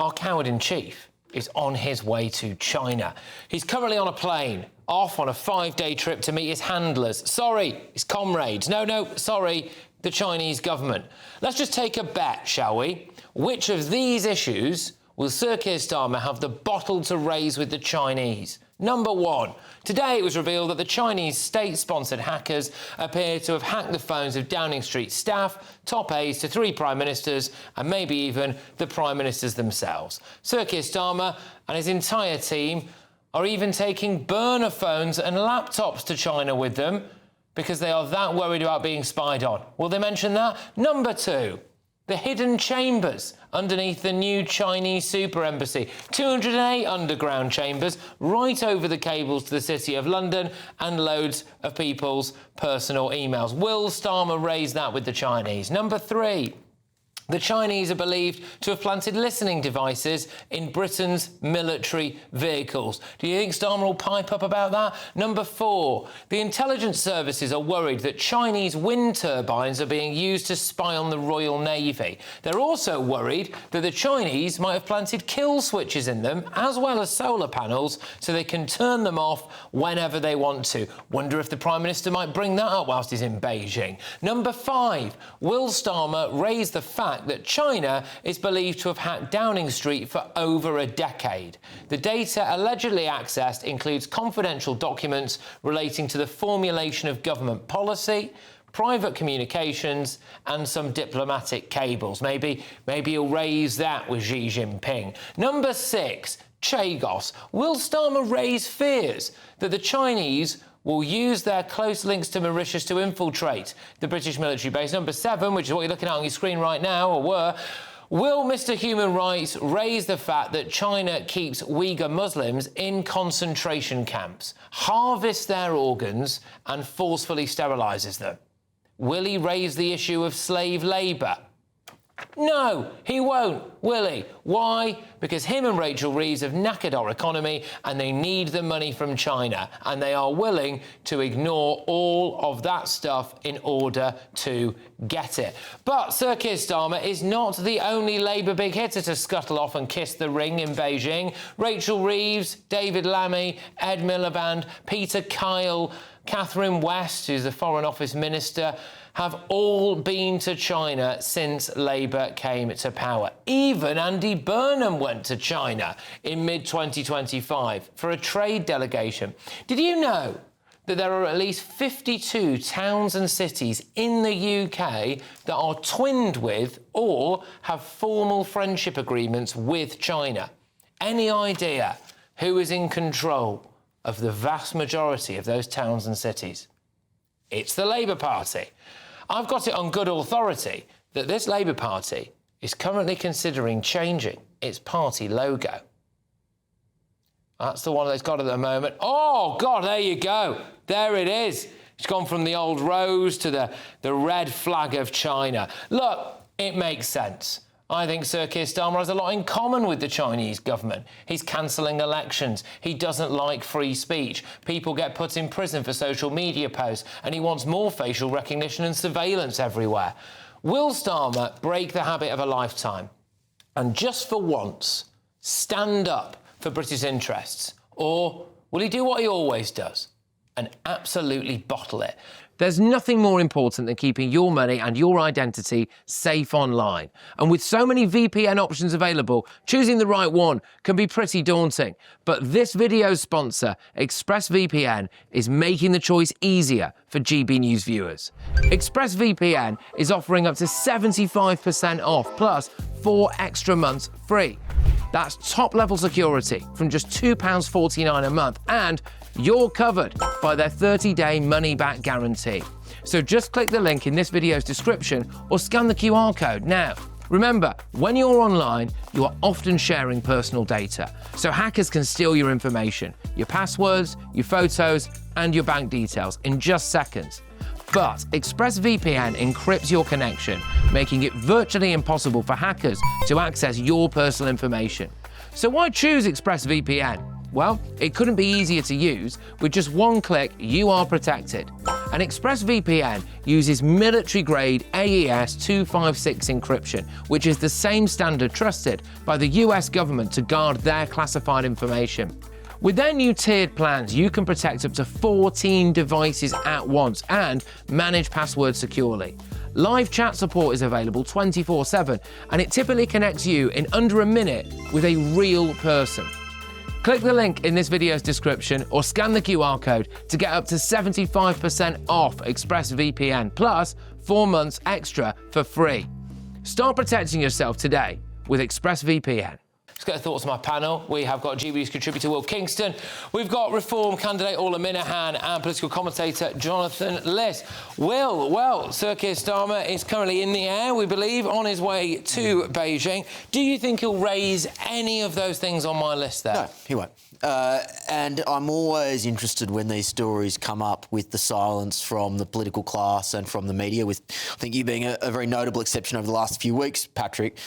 our coward-in-chief is on his way to China. He's currently on a plane, off on a 5-day trip to meet his handlers. Sorry, his comrades. No, sorry, the Chinese government. Let's just take a bet, shall we? Which of these issues will Sir Keir Starmer have the bottle to raise with the Chinese? Number 1. Today it was revealed that the Chinese state-sponsored hackers appear to have hacked the phones of Downing Street staff, top aides to 3 prime ministers and maybe even the prime ministers themselves. Sir Keir Starmer and his entire team are even taking burner phones and laptops to China with them because they are that worried about being spied on. Will they mention that? Number 2. The hidden chambers underneath the new Chinese super embassy. 208 underground chambers right over the cables to the City of London and loads of people's personal emails. Will Starmer raise that with the Chinese? Number 3. The Chinese are believed to have planted listening devices in Britain's military vehicles. Do you think Starmer will pipe up about that? Number 4. The intelligence services are worried that Chinese wind turbines are being used to spy on the Royal Navy. They're also worried that the Chinese might have planted kill switches in them, as well as solar panels, so they can turn them off whenever they want to. Wonder if the Prime Minister might bring that up whilst he's in Beijing. Number 5. Will Starmer raise the fact that China is believed to have hacked Downing Street for over a decade? The data allegedly accessed includes confidential documents relating to the formulation of government policy, private communications and some diplomatic cables. Maybe he'll raise that with Xi Jinping. Number 6. Chagos. Will Starmer raise fears that the Chinese will use their close links to Mauritius to infiltrate the British military base? Number 7, which is what you're looking at on your screen right now, or were, will Mr. Human Rights raise the fact that China keeps Uyghur Muslims in concentration camps, harvests their organs and forcefully sterilises them? Will he raise the issue of slave labour? No, he won't, will he? Why? Because him and Rachel Reeves have knackered our economy and they need the money from China, and they are willing to ignore all of that stuff in order to get it. But Sir Keir Starmer is not the only Labour big hitter to scuttle off and kiss the ring in Beijing. Rachel Reeves, David Lammy, Ed Miliband, Peter Kyle, Catherine West, who's the Foreign Office Minister, have all been to China since Labour came to power. Even Andy Burnham went to China in mid-2025 for a trade delegation. Did you know that there are at least 52 towns and cities in the UK that are twinned with or have formal friendship agreements with China? Any idea who is in control of the vast majority of those towns and cities? It's the Labour Party. I've got it on good authority that this Labour Party is currently considering changing its party logo. That's the one that's got at the moment. Oh, God, there you go. There it is. It's gone from the old rose to the red flag of China. Look, it makes sense. I think Sir Keir Starmer has a lot in common with the Chinese government. He's cancelling elections. He doesn't like free speech. People get put in prison for social media posts, and he wants more facial recognition and surveillance everywhere. Will Starmer break the habit of a lifetime and just for once stand up for British interests? Or will he do what he always does and absolutely bottle it? There's nothing more important than keeping your money and your identity safe online. And with so many VPN options available, choosing the right one can be pretty daunting. But this video's sponsor, ExpressVPN, is making the choice easier for GB News viewers. ExpressVPN is offering up to 75% off, plus 4 extra months free. That's top-level security from just £2.49 a month, and you're covered by their 30-day money-back guarantee. So just click the link in this video's description or scan the QR code now. Remember, when you're online, you are often sharing personal data, so hackers can steal your information, your passwords, your photos, and your bank details in just seconds. But ExpressVPN encrypts your connection, making it virtually impossible for hackers to access your personal information. So why choose ExpressVPN? Well, it couldn't be easier to use. With just one click, you are protected. And ExpressVPN uses military-grade AES 256 encryption, which is the same standard trusted by the US government to guard their classified information. With their new tiered plans, you can protect up to 14 devices at once and manage passwords securely. Live chat support is available 24/7, and it typically connects you in under a minute with a real person. Click the link in this video's description or scan the QR code to get up to 75% off ExpressVPN, plus 4 months extra for free. Start protecting yourself today with ExpressVPN. Let's get the thoughts of my panel. We have got GB's contributor Will Kingston, we've got Reform candidate Orla Minahan and political commentator Jonathan Liss. Will, well, Sir Keir Starmer is currently in the air, we believe, on his way to Beijing. Do you think he'll raise any of those things on my list there? No, he won't. And I'm always interested when these stories come up with the silence from the political class and from the media, with I think you being a very notable exception over the last few weeks, Patrick.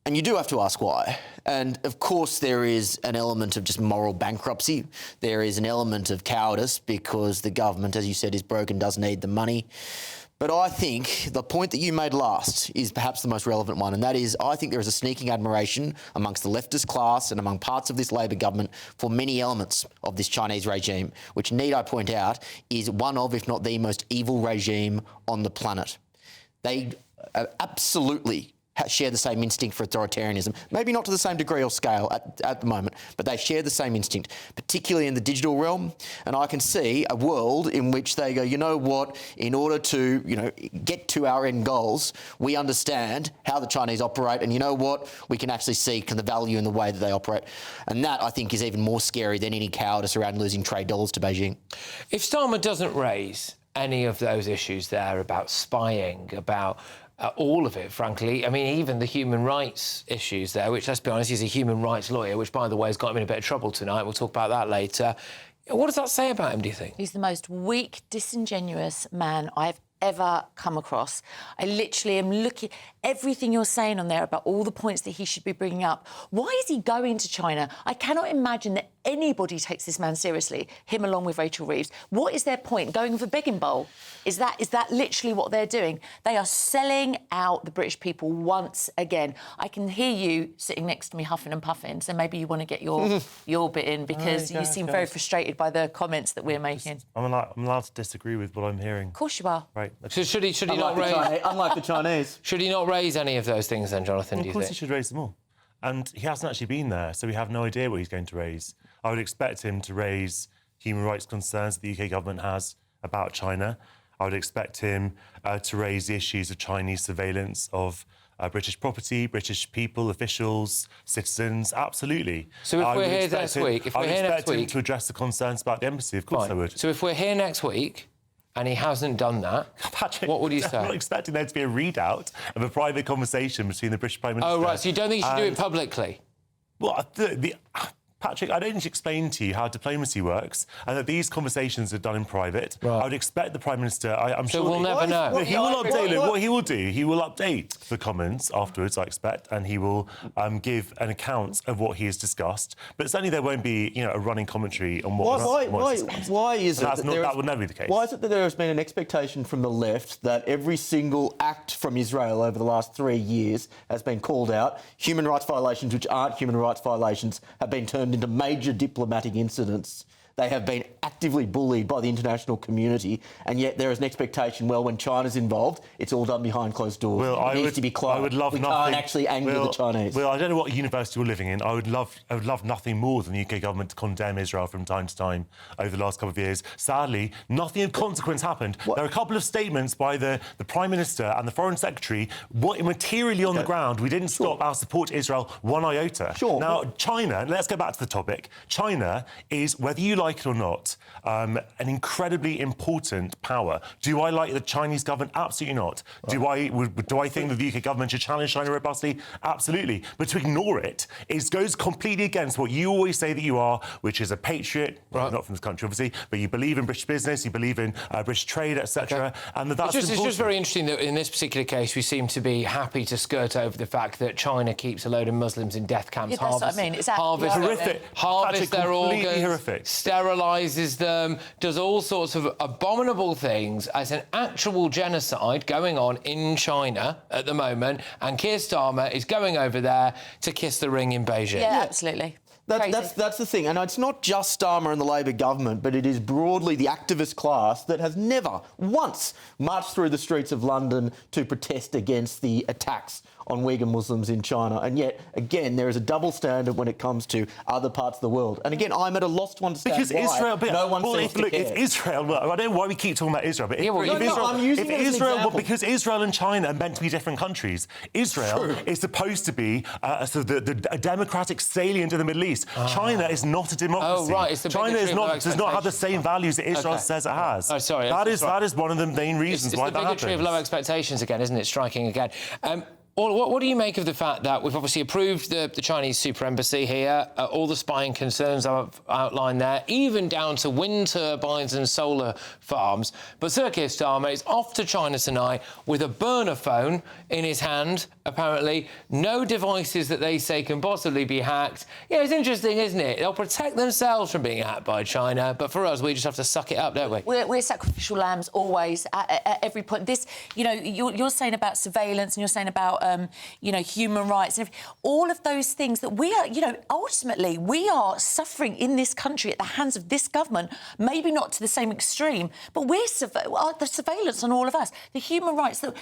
And you do have to ask why. And of course there is an element of just moral bankruptcy. There is an element of cowardice because the government, as you said, is broke and does need the money. But I think the point that you made last is perhaps the most relevant one, and that is I think there is a sneaking admiration amongst the leftist class and among parts of this Labor government for many elements of this Chinese regime, which, need I point out, is one of, if not the most evil regime on the planet. They absolutely share the same instinct for authoritarianism, maybe not to the same degree or scale at the moment, but they share the same instinct, particularly in the digital realm. And I can see a world in which they go, you know what, in order to, get to our end goals, we understand how the Chinese operate, and you know what, we can actually see the value in the way that they operate. And that, I think, is even more scary than any cowardice around losing trade dollars to Beijing. If Starmer doesn't raise any of those issues there about spying, about all of it, frankly. I mean, even the human rights issues there, which, let's be honest, he's a human rights lawyer, which, by the way, has got him in a bit of trouble tonight. We'll talk about that later. What does that say about him, do you think? He's the most weak, disingenuous man I've ever come across. I literally am looking... Everything you're saying on there about all the points that he should be bringing up. Why is he going to China? I cannot imagine that anybody takes this man seriously, him along with Rachel Reeves. What is their point? Going for begging bowl? Is that literally what they're doing? They are selling out the British people once again. I can hear you sitting next to me huffing and puffing, so maybe you want to get your bit in, because you seem very frustrated by the comments that we're making. I'm allowed to disagree with what I'm hearing. Of course you are. Right. So should he not raise... Unlike the Chinese. Should he not raise any of those things then, Jonathan, do you think? Of course he should raise them all. And he hasn't actually been there, so we have no idea what he's going to raise. I would expect him to raise human rights concerns that the UK government has about China. I would expect him to raise the issues of Chinese surveillance of British property, British people, officials, citizens, absolutely. So if we're here next week... I would expect him to address the concerns about the embassy, of course I would. So if we're here next week and he hasn't done that, Patrick, what would you say? I'm not expecting there to be a readout of a private conversation between the British Prime Minister... Oh, right, so you don't think he should do it publicly? Well, Patrick, I don't need to explain to you how diplomacy works and that these conversations are done in private. Right. I would expect the Prime Minister... I'm so sure we'll never know. He will update. What he will do, he will update the comments afterwards, I expect, and he will give an account of what he has discussed. But certainly there won't be, a running commentary on what Why is it that would never be the case? Why is it that there has been an expectation from the left that every single act from Israel over the last 3 years has been called out? Human rights violations, which aren't human rights violations, have been turned into major diplomatic incidents. They have been actively bullied by the international community, and yet there is an expectation, well, when China's involved, it's all done behind closed doors. Well, it needs to be closed. I would love we nothing... can't actually anger the Chinese. Well, I don't know what university you're living in. I would love nothing more than the UK government to condemn Israel from time to time over the last couple of years. Sadly, nothing of consequence happened. What? There are a couple of statements by the Prime Minister and the Foreign Secretary. Materially on the ground, we didn't stop our support to Israel one iota. Sure. Now, China, let's go back to the topic. China is, whether you like it or not, an incredibly important power. Do I like the Chinese government? Absolutely not. Right. Do I think that the UK government should challenge China robustly? Absolutely. But to ignore it goes completely against what you always say that you are, which is a patriot. Right. Not from this country, obviously, but you believe in British business, you believe in British trade, etc. Okay. And that's it's just very interesting that in this particular case we seem to be happy to skirt over the fact that China keeps a load of Muslims in death camps. Yeah, that's what I mean. It's horrific. Harvest their organs, horrific. sterilises them, does all sorts of abominable things as an actual genocide going on in China at the moment, and Keir Starmer is going over there to kiss the ring in Beijing. Yeah, absolutely. That's the thing. And it's not just Starmer and the Labor government, but it is broadly the activist class that has never once marched through the streets of London to protest against the attacks on Uyghur Muslims in China. And yet, again, there is a double standard when it comes to other parts of the world. And again, I'm at a loss to understand because why Israel, no one seems to care. If Israel, well, I don't know why we keep talking about Israel, but if Israel and China are meant to be different countries, Israel is supposed to be a democratic salient in the Middle East. China is not a democracy. Oh, right. It's the China does not have the same values that Israel says it has. Oh, sorry. That is one of the main reasons why that happens. It's the bigotry of low expectations again, isn't it? Striking again. What do you make of the fact that we've obviously approved the Chinese super embassy here, all the spying concerns I've outlined there, even down to wind turbines and solar farms, but Sir Keir Starmer is off to China tonight with a burner phone in his hand, apparently, no devices that they say can possibly be hacked. Yeah, it's interesting, isn't it? They'll protect themselves from being hacked by China, but for us, we just have to suck it up, don't we? We're sacrificial lambs always, at every point. This, you know, you're saying about surveillance and you're saying about human rights, and all of those things that we are, ultimately we are suffering in this country at the hands of this government, maybe not to the same extreme, but the surveillance on all of us, the human rights that,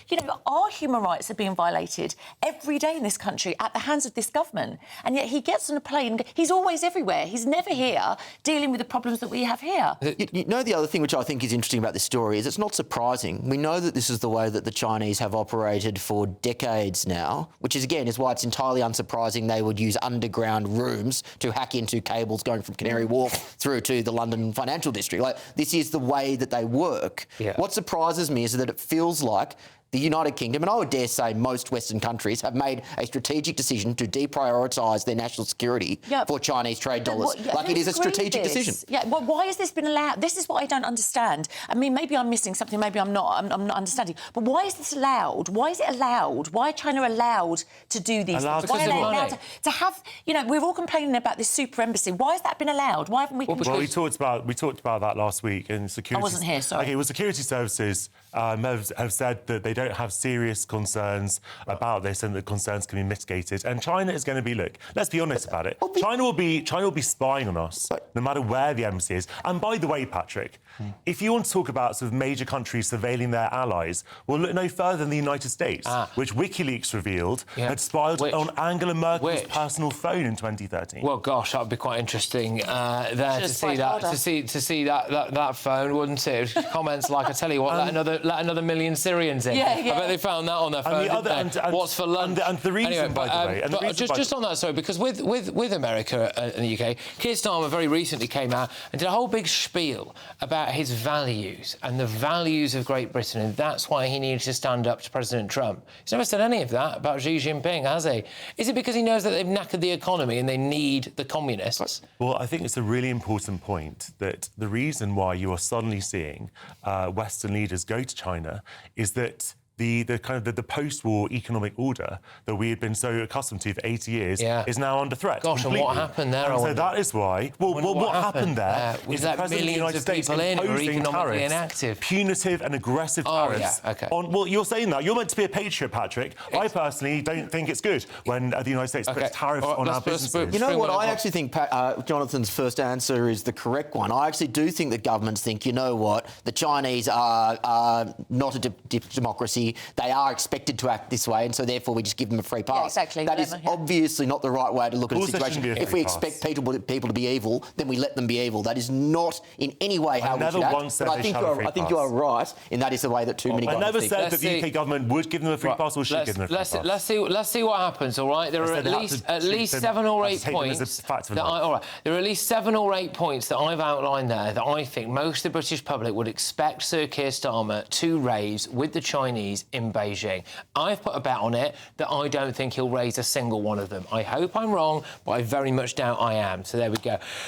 our human rights are being violated every day in this country at the hands of this government. And yet he gets on a plane, he's always everywhere, he's never here dealing with the problems that we have here. You know, the other thing which I think is interesting about this story is it's not surprising. We know that this is the way that the Chinese have operated for decades now, which is why it's entirely unsurprising they would use underground rooms to hack into cables going from Canary Wharf through to the London financial district. Like, this is the way that they work. Yeah. What surprises me is that it feels like the United Kingdom, and I would dare say most Western countries, have made a strategic decision to deprioritise their national security for Chinese trade dollars. It is a strategic decision. Yeah, well, why has this been allowed? This is what I don't understand. I mean, maybe I'm missing something, maybe I'm not understanding. But why is this allowed? Why is it allowed? Why are China allowed to do these things? Why are they allowed to have, we're all complaining about this super embassy. Why has that been allowed? Why haven't we... Well, we talked about that last week in security... I wasn't here, sorry. OK, well, security services have said that they don't have serious concerns about this and that concerns can be mitigated. And China is going to be, look, let's be honest about it. China will be spying on us no matter where the embassy is. And by the way, Patrick, if you want to talk about sort of major countries surveilling their allies, well, look no further than the United States, which WikiLeaks revealed had spied on Angela Merkel's personal phone in 2013. Well, gosh, that would be quite interesting there to see that phone, wouldn't it? Comments like, I tell you what, let another million Syrians in. I bet they found that on their phone. What's for lunch? And the reason, by the way... Just on that, sorry, because with America and the UK, Keir Starmer very recently came out and did a whole big spiel about his values and the values of Great Britain, and that's why he needed to stand up to President Trump. He's never said any of that about Xi Jinping, has he? Is it because he knows that they've knackered the economy and they need the communists? Well, I think it's a really important point that the reason why you are suddenly seeing Western leaders go to China is that the post-war economic order that we had been so accustomed to for 80 years is now under threat. Gosh, completely. And what happened there? And so that is why... Well, what happened there is the President of the United States imposing tariffs, punitive and aggressive tariffs. Well, you're saying that. You're meant to be a patriot, Patrick. I personally don't think it's good when the United States puts tariffs on our businesses. You know what? I actually think Jonathan's first answer is the correct one. I actually do think that governments think, you know what, the Chinese are not a democracy. They are expected to act this way, and so therefore we just give them a free pass. Yeah, exactly. That is obviously not the right way to look at a situation. If we expect people to be evil, then we let them be evil. That is not in any way how we should act. But I think you are right, and that is the way that too many governments think. I never said that the UK government would give them a free pass or should give them a free pass. Let's see what happens, all right? There are at least 7 or 8 points. There are at least 7 or 8 points that I've outlined there that I think most of the British public would expect Sir Keir Starmer to raise with the Chinese in Beijing. I've put a bet on it that I don't think he'll raise a single one of them. I hope I'm wrong, but I very much doubt I am. So there we go.